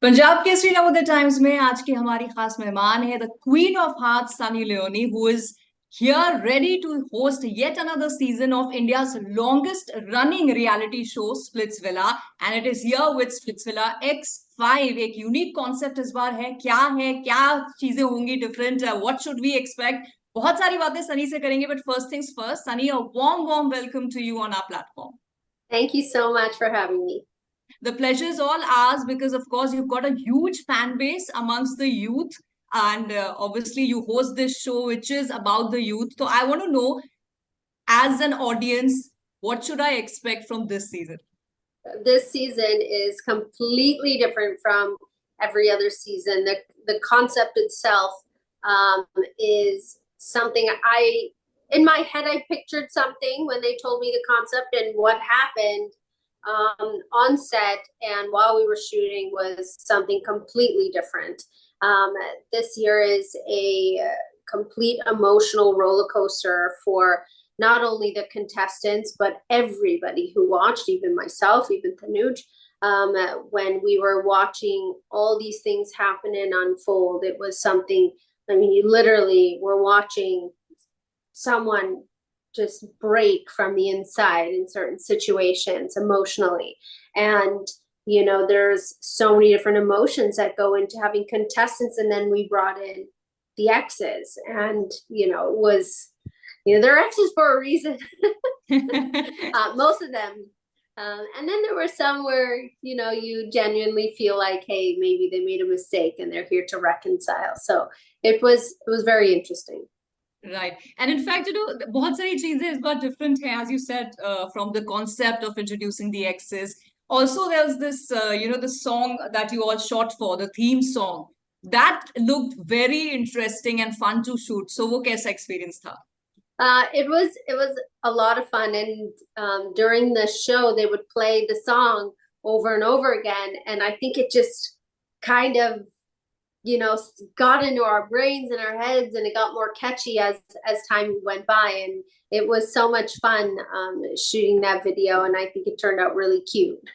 Punjab Kesari Navodaya times में आज की हमारी खास मेहमान है the queen of heart Sunny Leone who is here ready to host yet another season of India's longest running reality show Splitsvilla and it is here with Splitsvilla X5। एक unique concept इस बार है क्या चीजें होंगी different, what should we expect. बहुत सारी बातें Sunny से करेंगे but first things first, Sunny a warm warm welcome to you on our platform. Thank you so much for having me. The pleasure is all ours because, of course, you've got a huge fan base amongst the youth. And obviously, you host this show, which is about the youth. So, I want to know, as an audience, what should I expect from this season? This season is completely different from every other season. The concept itself is something in my head, I pictured something when they told me the concept, and what happened on set and while we were shooting was something completely different. This year is a complete emotional roller coaster for not only the contestants, but everybody who watched, even myself, even Tanuj. When we were watching all these things happen and unfold, it was something, I mean, you literally were watching someone just break from the inside in certain situations emotionally. And there's so many different emotions that go into having contestants, and then we brought in the exes, and it was they're exes for a reason. Most of them. And then there were some where you genuinely feel like, hey, maybe they made a mistake and they're here to reconcile. So it was very interesting. Right. And in fact, बहुत सारी चीजें इस बार different हैं, as you said, from the concept of introducing the exes. Also, there's this, the song that you all shot for, the theme song. That looked very interesting and fun to shoot. So, वो कैसा experience था? It was a lot of fun, and during the show they would play the song over and over again, and I think it just kind of got into our brains and our heads, and it got more catchy as time went by, and it was so much fun shooting that video, and I think it turned out really cute.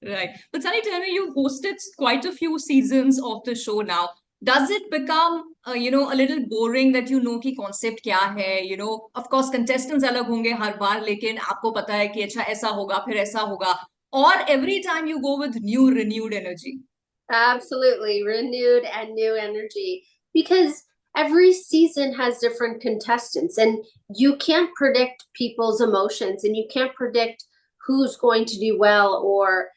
Right. But Sunny, tell me, you've hosted quite a few seasons of the show now. Does it become, a little boring that कि concept क्या है? Of course, contestants अलग होंगे हर बार, लेकिन आपको पता है कि अच्छा ऐसा होगा, फिर ऐसा होगा. Or every time you go with new, renewed energy? Absolutely, renewed and new energy, because every season has different contestants, and you can't predict people's emotions, and you can't predict who's going to do well, or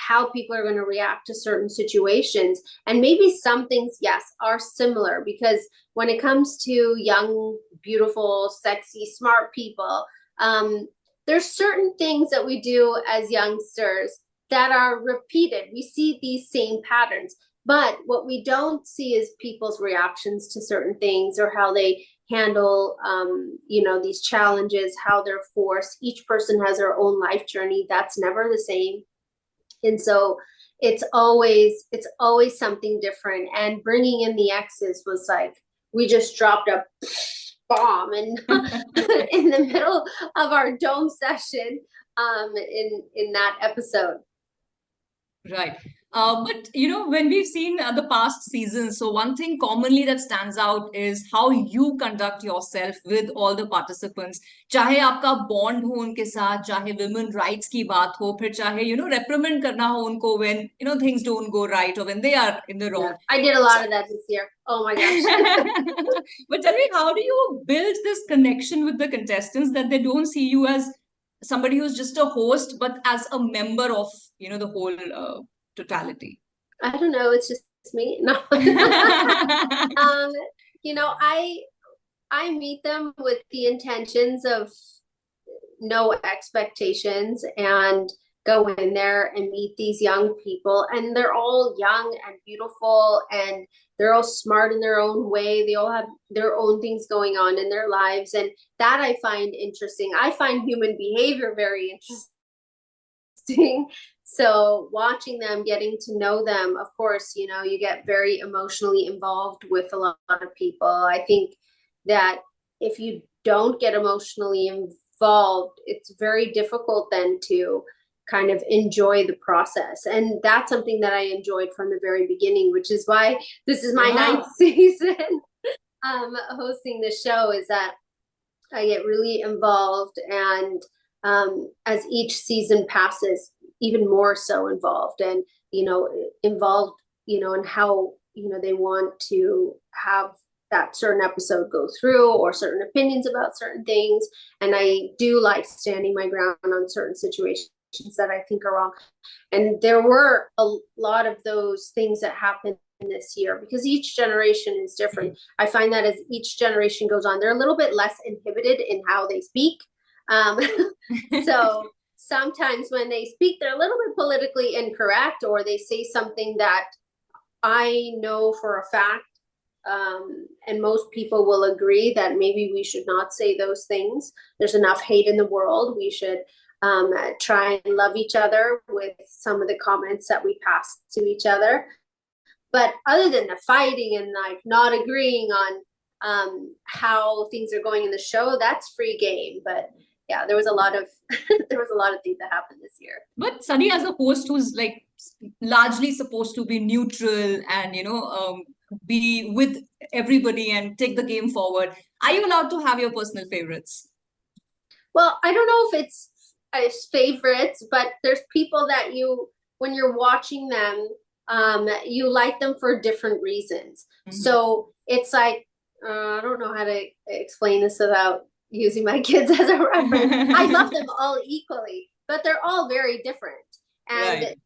how people are going to react to certain situations. And maybe some things, yes, are similar, because when it comes to young, beautiful, sexy, smart people, there's certain things that we do as youngsters that are repeated. We see these same patterns, but what we don't see is people's reactions to certain things, or how they handle these challenges, how they're forced. Each person has their own life journey. That's never the same. And so it's always something different. And bringing in the exes was like, we just dropped a bomb in in the middle of our dome session in that episode. Right. But when we've seen the past seasons, so one thing commonly that stands out is how you conduct yourself with all the participants. चाहे आपका bond हो उनके साथ, चाहे women rights की बात हो, फिर चाहे reprimand करना हो उनको when things don't go right, or when they are in the wrong. Yeah, I did a lot of that this year. Oh my gosh. But tell me, how do you build this connection with the contestants that they don't see you as somebody who's just a host, but as a member of the whole totality? I don't know, it's just me. No. I meet them with the intentions of no expectations, and go in there and meet these young people, and they're all young and beautiful, and they're all smart in their own way. They all have their own things going on in their lives, and that I find interesting. I find human behavior very interesting. So watching them, getting to know them, of course, you get very emotionally involved with a lot of people. I think that if you don't get emotionally involved, it's very difficult then to kind of enjoy the process. And that's something that I enjoyed from the very beginning, which is why this is my ninth season hosting the show, is that I get really involved, and as each season passes, even more so involved, and involved, in how they want to have that certain episode go through, or certain opinions about certain things. And I do like standing my ground on certain situations that I think are wrong. And there were a lot of those things that happened this year, because each generation is different. I find that as each generation goes on, they're a little bit less inhibited in how they speak. So sometimes when they speak, they're a little bit politically incorrect, or they say something that I know for a fact, and most people will agree that maybe we should not say those things. There's enough hate in the world. We should try and love each other with some of the comments that we pass to each other. But other than the fighting and like not agreeing on how things are going in the show, that's free game. But yeah, there was a lot of things that happened this year. But Sunny, as a host who's like largely supposed to be neutral and be with everybody and take the game forward, are you allowed to have your personal favorites? Well, I don't know if it's favorites, but there's people that when you're watching them, you like them for different reasons. Mm-hmm. So it's like, I don't know how to explain this without using my kids as a reference. I love them all equally, but they're all very different. And, right.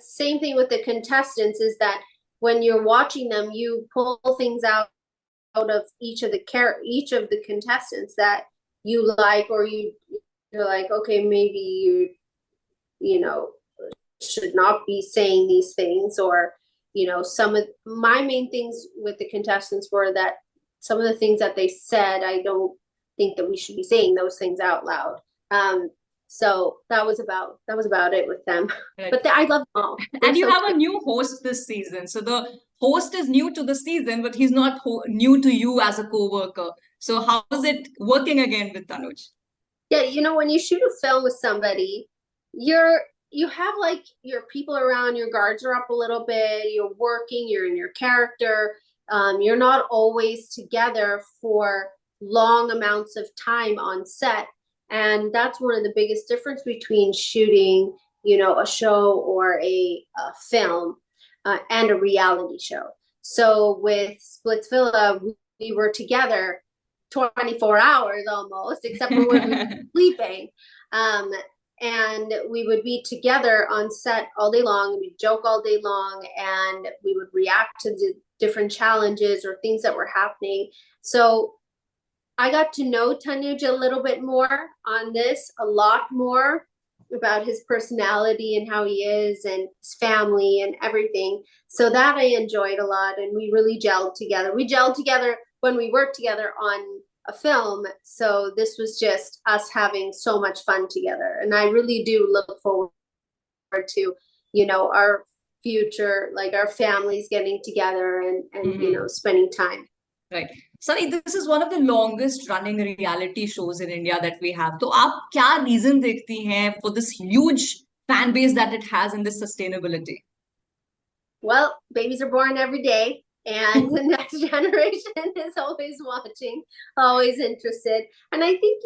Same thing with the contestants is that when you're watching them, you pull things out of each of the contestants that you like, or you're like, okay, maybe you should not be saying these things, or some of my main things with the contestants were that some of the things that they said, I don't think that we should be saying those things out loud. So that was about it with them. Right. But I love them all. And you have a new host this season. So the host is new to the season, but he's not new to you as a co-worker. So how is it working again with Tanuj? Yeah, when you shoot a film with somebody, you have like your people around, your guards are up a little bit, you're working, you're in your character. You're not always together for long amounts of time on set. And that's one of the biggest difference between shooting, a show or a film and a reality show. So with Splitsvilla, we were together 24 hours almost, except for when we were sleeping. And we would be together on set all day long. We'd joke all day long, and we would react to the different challenges or things that were happening. So I got to know Tanuj a little bit more on this, a lot more about his personality and how he is and his family and everything. So that I enjoyed a lot, and we really gelled together. We gelled together when we worked together on a film. So this was just us having so much fun together. And I really do look forward to, our future, like our families getting together and mm-hmm. Spending time. Right. Sunny, this is one of the longest running reality shows in India that we have. So, आप क्या reason देखती हैं for this huge fan base that it has in this sustainability? Well, babies are born every day, and the next generation is always watching, always interested. And I think,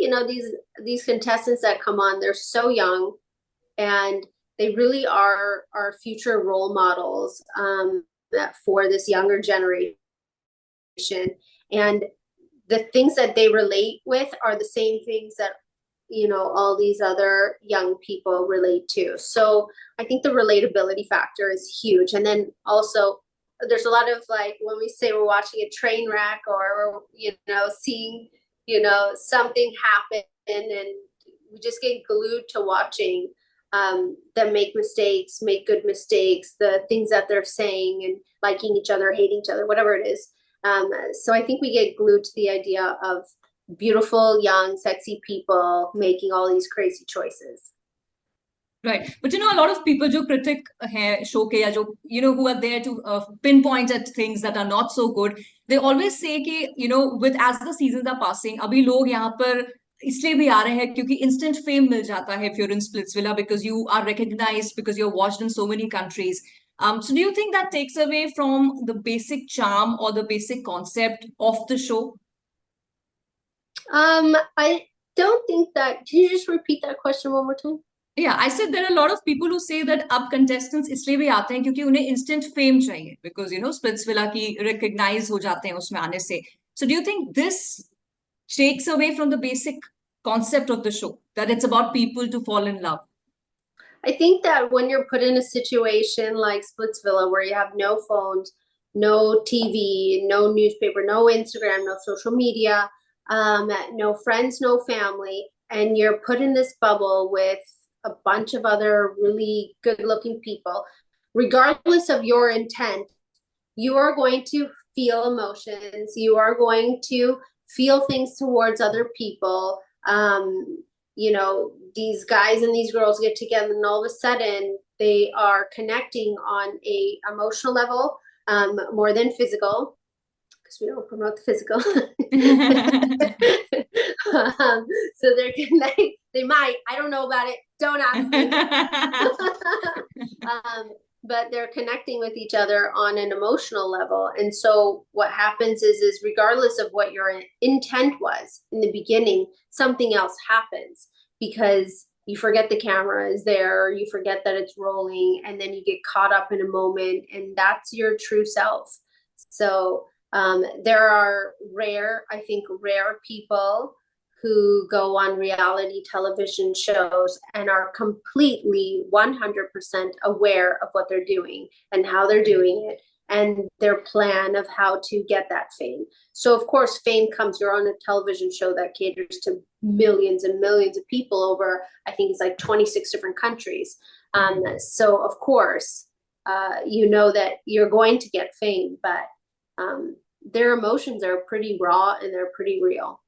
these contestants that come on, they're so young, and they really are our future role models for this younger generation. And the things that they relate with are the same things that all these other young people relate to. So I think the relatability factor is huge. And then also there's a lot of, like, when we say we're watching a train wreck, or seeing something happen, and we just get glued to watching them make mistakes, make good mistakes, the things that they're saying, and liking each other, hating each other, whatever it is. So I think we get glued to the idea of beautiful, young, sexy people making all these crazy choices. Right. But a lot of people who critic show ke ya jo, who are there to pinpoint at things that are not so good, they always say कि, with as the seasons are passing, abhi log yahan par इसलिए भी आ रहे हैं क्योंकि instant fame मिल जाता है if you're in Splitsvilla because you are recognized, because you're watched in so many countries. So do you think that takes away from the basic charm or the basic concept of the show? I don't think that. Can you just repeat that question one more time? Yeah, I said there are a lot of people who say that अब contestants इसलिए भी आते हैं क्योंकि उन्हें instant fame चाहिए because you know Splitsvilla की recognize हो जाते हैं उसमें आने से. So do you think this takes away from the basic concept of the show, that it's about people to fall in love? I think that when you're put in a situation like Splitsvilla, where you have no phones, no TV, no newspaper, no Instagram, no social media, no friends, no family, and you're put in this bubble with a bunch of other really good looking people, regardless of your intent, you are going to feel emotions. You are going to feel things towards other people. You know, these guys and these girls get together, and all of a sudden they are connecting on a emotional level, more than physical, because we don't promote the physical. So they're connecting. They might. I don't know about it. Don't ask me. But they're connecting with each other on an emotional level. And so what happens is regardless of what your intent was in the beginning, something else happens because you forget the camera is there, you forget that it's rolling, and then you get caught up in a moment, and that's your true self. So there are I think rare people who go on reality television shows and are completely 100% aware of what they're doing and how they're doing it and their plan of how to get that fame. So of course, fame comes, you're on a television show that caters to millions and millions of people over, I think it's like 26 different countries. So of course, you know that you're going to get fame, but their emotions are pretty raw and they're pretty real.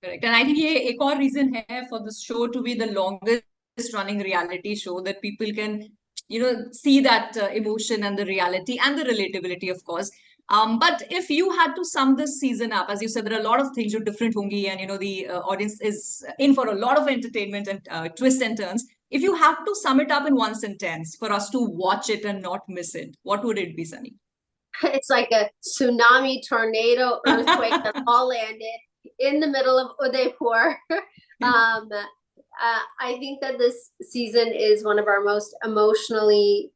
Correct. And I think ये एक और reason है for this show to be the longest running reality show, that people can, you know, see that emotion and the reality and the relatability, of course. But if you had to sum this season up, as you said, there are a lot of things जो different होंगी, and you know the audience is in for a lot of entertainment and twists and turns. If you have to sum it up in one sentence for us to watch it and not miss it, what would it be, Sunny? It's like a tsunami, tornado, earthquake that all landed in the middle of Udaipur. I think that this season is one of our most emotional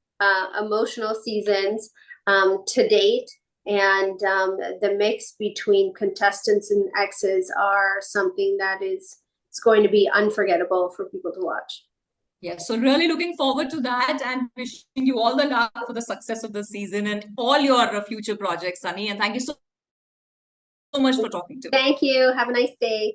seasons to date, and the mix between contestants and exes are something that it's going to be unforgettable for people to watch. Yes, so really looking forward to that and wishing you all the luck for the success of the season and all your future projects, Sunny. And thank you so much for talking to me. Thank you. Have a nice day.